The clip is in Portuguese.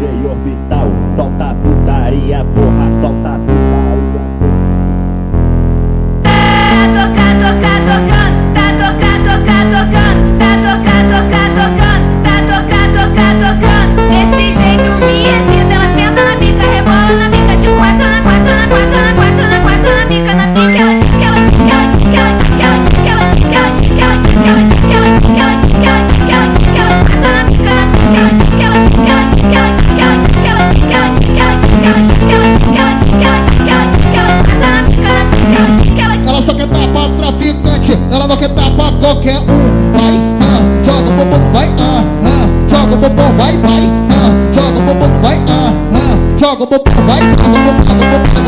DJ Orbital, solta putaria, porra, solta putaria. Tocando. Desse jeito me excita, ela senta na pica, rebola na pica, de quatro na quatro, na quatro, na quatro, na quatro, na pica, na pica. Ela só quer dar pra traficante, ela não quer dar pra qualquer um. Vai, joga o bumbum, vai, joga o bumbum, vai, joga o bumbum, vai, joga o bumbum, vai, vai,